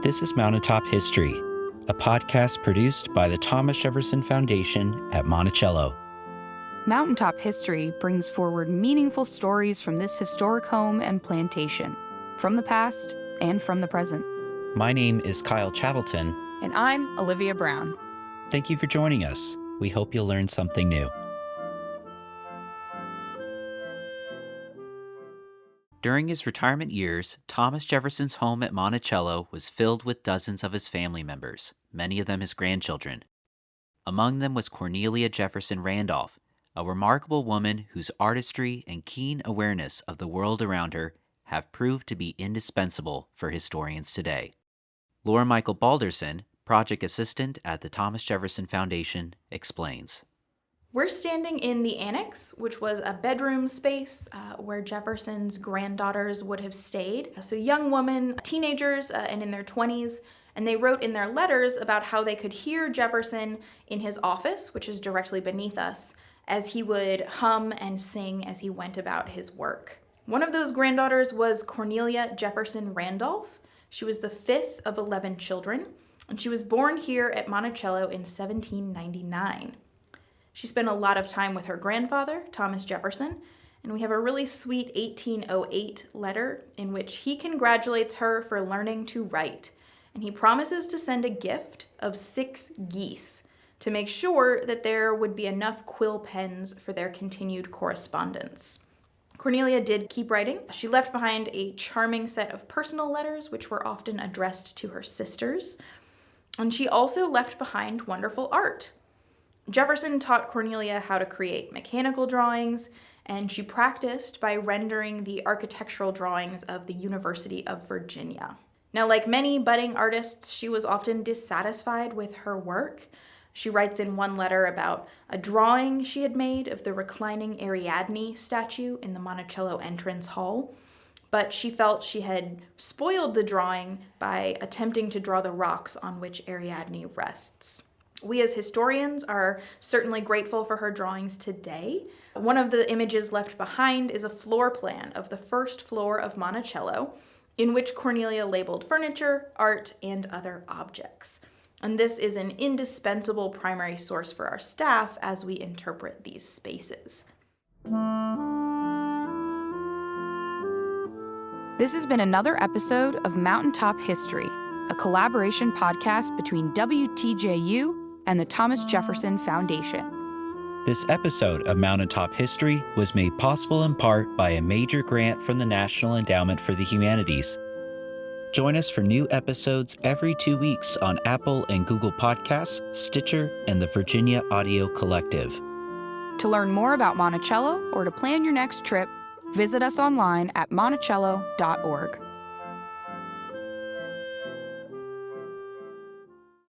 This is Mountaintop History, a podcast produced by the Thomas Jefferson Foundation at Monticello. Mountaintop History brings forward meaningful stories from this historic home and plantation, from the past and from the present. My name is Kyle Chattelton. And I'm Olivia Brown. Thank you for joining us. We hope you'll learn something new. During his retirement years, Thomas Jefferson's home at Monticello was filled with dozens of his family members, many of them his grandchildren. Among them was Cornelia Jefferson Randolph, a remarkable woman whose artistry and keen awareness of the world around her have proved to be indispensable for historians today. Laura-Michal Balderson, project assistant at the Thomas Jefferson Foundation, explains. We're standing in the annex, which was a bedroom space where Jefferson's granddaughters would have stayed. So young women, teenagers, and in their 20s, and they wrote in their letters about how they could hear Jefferson in his office, which is directly beneath us, as he would hum and sing as he went about his work. One of those granddaughters was Cornelia Jefferson Randolph. She was the fifth of 11 children, and she was born here at Monticello in 1799. She spent a lot of time with her grandfather, Thomas Jefferson, and we have a really sweet 1808 letter in which he congratulates her for learning to write, and he promises to send a gift of 6 geese to make sure that there would be enough quill pens for their continued correspondence. Cornelia did keep writing. She left behind a charming set of personal letters, which were often addressed to her sisters, and she also left behind wonderful art. Jefferson taught Cornelia how to create mechanical drawings, and she practiced by rendering the architectural drawings of the University of Virginia. Now, like many budding artists, she was often dissatisfied with her work. She writes in one letter about a drawing she had made of the reclining Ariadne statue in the Monticello entrance hall, but she felt she had spoiled the drawing by attempting to draw the rocks on which Ariadne rests. We as historians are certainly grateful for her drawings today. One of the images left behind is a floor plan of the first floor of Monticello, in which Cornelia labeled furniture, art, and other objects. And this is an indispensable primary source for our staff as we interpret these spaces. This has been another episode of Mountaintop History, a collaboration podcast between WTJU and the Thomas Jefferson Foundation. This episode of Mountaintop History was made possible in part by a major grant from the National Endowment for the Humanities. Join us for new episodes every 2 weeks on Apple and Google Podcasts, Stitcher, and the Virginia Audio Collective. To learn more about Monticello or to plan your next trip, visit us online at monticello.org.